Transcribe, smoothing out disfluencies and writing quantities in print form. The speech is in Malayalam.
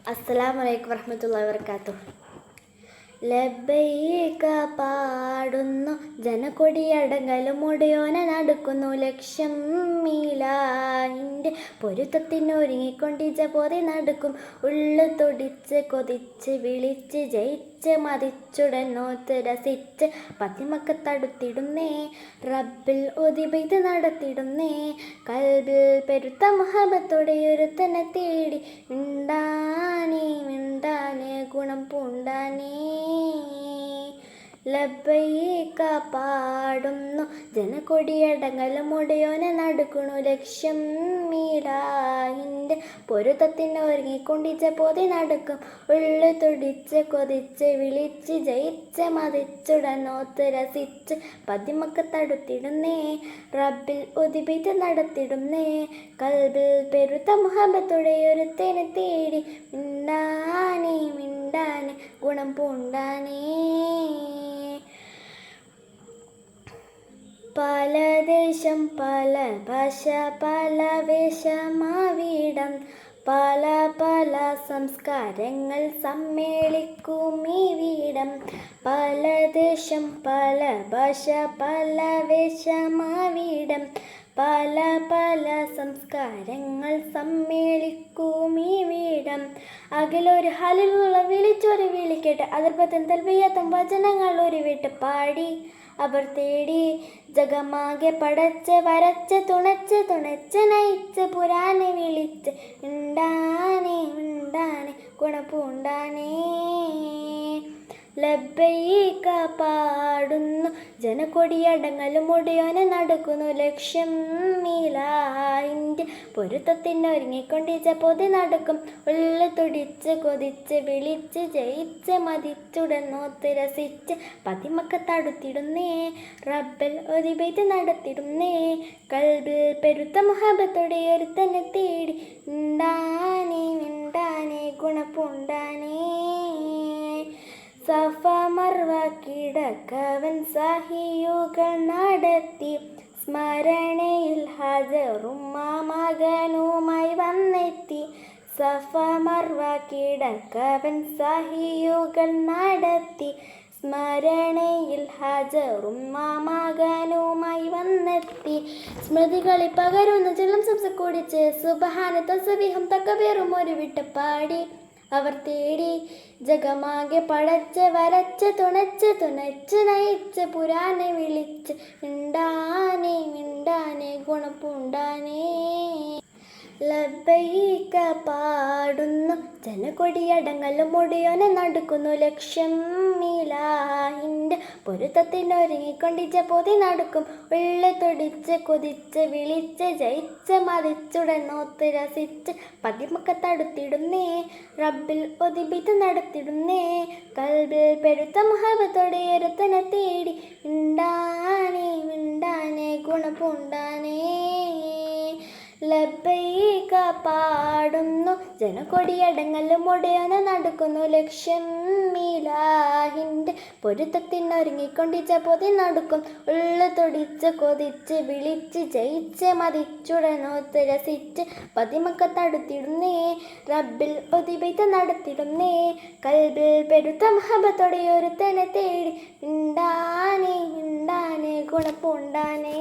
അസ്സലാമു അലൈക്കും വറഹ്മത്തുള്ളാഹി വബറകാതുഹു. ലബ്ബൈക പാടുന്നു ജനക്കൊടിയടങ്ങലും ഉടയോനെ നടക്കുന്നു ലക്ഷ്യം മീലാഹിൻ്റെ പൊരുത്തത്തിനൊരുങ്ങിക്കൊണ്ടിച്ച പോതെ നടക്കും ഉള്ളു തൊടിച്ച് കൊതിച്ച് വിളിച്ച് ജയിച്ച് മതിച്ചുടൻ നോത്ത് രസിച്ച് പതിമക്കത്തടുത്തിടുന്നേ റബ്ബിൽ ഒതിബൈത് നടത്തിടുന്നേ കൽബിൽ പെരുത്ത മുഹബത്തോടെ ഒരുത്തനെ തേടി മിണ്ടാനേ ഗുണം പൂണ്ടാനേ ലബ്ബൈക പാടുന്നു ജനക്കൊടിയടങ്ങലും ഉടയോനെ നടക്കണു ലക്ഷ്യം മീലാഹിൻ്റെ പൊരുത്തത്തിനൊരുങ്ങിക്കൊണ്ടിച്ച പോതെ നടക്കും ഉള്ളു തുടിച്ച് കൊതിച്ച് വിളിച്ച് ജയിച്ച് മതിച്ചുടൻ നോത്ത് രസിച്ച് പതിമക്കത്തടുത്തിടുന്നേ റബ്ബിൽ ഒതിബൈത് നടത്തിടുന്നേ കൽബിൽ പെരുത്ത മുഹബത്തോടെ ഒരുത്തനെ തേടി മിണ്ടാനേ ഗുണം പൂണ്ടാനേ പല ദേശം പല ഭാഷ പല വേഷമാവിടം പല പല സംസ്കാരങ്ങൾ സമ്മേളിക്കും ഈ വീടം പല ദേശം പല ഭാഷ പല വേഷമാവിടം പല പല സംസ്കാരങ്ങൾ സമ്മേളിക്കും ഈ വീടം അകലൊരു ഹലിലുള്ള വിളിച്ചൊരു വിളിക്കേട്ട് അതിർപ്പത്തും തൽബിയത്തും വചനങ്ങൾ ഒരു വിട്ട് പാടി അവർ തേടി ജഗമാകെ പടച്ച് വരച്ച് തുണച്ച് നയിച്ച് പുരാനെ വിളിച്ച് മിണ്ടാനേ ഗുണപൂണ്ടാനേ ലബ്ബൈക പാടുന്നു ജനക്കൊടിയടങ്ങലും ഉടയോനെ നടക്കുന്നു ലക്ഷ്യം മീലാഹിൻ്റെ പൊരുത്തത്തിനൊരുങ്ങിക്കൊണ്ടിച്ച പൊതി നടക്കും ഉള്ളു തുടിച്ച് കൊതിച്ച് വിളിച്ച് ജയിച്ച് മതിച്ചുടൻ നോത്ത് രസിച്ച് പതിമക്കത്തടുത്തിടുന്നേ റബ്ബിൽ ഒതിബൈത് നടത്തിടുന്നേ കൽബിൽ പെരുത്ത മുഹബത്തോടെ ഒരുത്തനെ തേടി മിണ്ടാനേ ഗുണപൂണ്ടാനേ സഫ മർവ കിടക്കവൻ സഹിയുകൾ നടത്തി സ്മരണയിൽ ഹജറും മകനുമായി വന്നെത്തി സഫ മർവ കിടക്കവൻ സഹിയുകൾ നടത്തി സ്മരണയിൽ ഹജറും മകനുമായി വന്നെത്തി സ്മൃതികളിൽ പകരുന്ന ജലം സംസക്കൂടിച്ച് സുബ്ഹാന തസ്ബീഹും തക്ബീറും ഒരു വിട്ട് പാടി അവർ തേടി ജഗമാകെ പടച്ച് വരച്ച് തുണച്ച് നയിച്ച് പുരാനെ വിളിച്ച് മിണ്ടാനേ ഗുണപൂണ്ടാനേ ലബ്ബൈക പാടുന്നു ജനക്കൊടിയടങ്ങലും ഉടയോനെ നടക്കുന്നു ലക്ഷ്യം മീലാഹിൻ്റെ പൊരുത്തത്തിനൊരുങ്ങിക്കൊണ്ടിച്ച പോതി നടക്കും ഉള്ളു തൊടിച്ച് കൊതിച്ച് വിളിച്ച് ജയിച്ച് മതിച്ചുടൻ നോത്ത് രസിച്ച് പതിമക്കത്തടുത്തിടുന്നേ റബ്ബിൽ ഒതിബൈത് നടത്തിടുന്നേ കൽബിൽ പെരുത്ത മുഹബത്തോടെ ഒരുത്തനെ തേടി മിണ്ടാനേ ഗുണപൂണ്ടാനേ ലബ്ബൈക പാടുന്നു ജനക്കൊടിയടങ്ങലും ഉടയോനെ നടക്കുന്നു ലക്ഷ്യം മീലാഹിൻ്റെ പൊരുത്തത്തിനൊരുങ്ങിക്കൊണ്ടിച്ച പൊതി നടക്കും ഉള്ളു തൊടിച്ച് കൊതിച്ച് വിളിച്ച് ജയിച്ച് മതിച്ചുടനോത്ത് രസിച്ച് പതിമക്കത്തടുത്തിടുന്നേ റബ്ബിൽ ഒതിബൈത് നടത്തിടുന്നേ കൽബിൽ പെരുത്ത മുഹബത്തോടെ ഒരുത്തനെ തേടി മിണ്ടാനേ ഗുണപൂണ്ടാനേ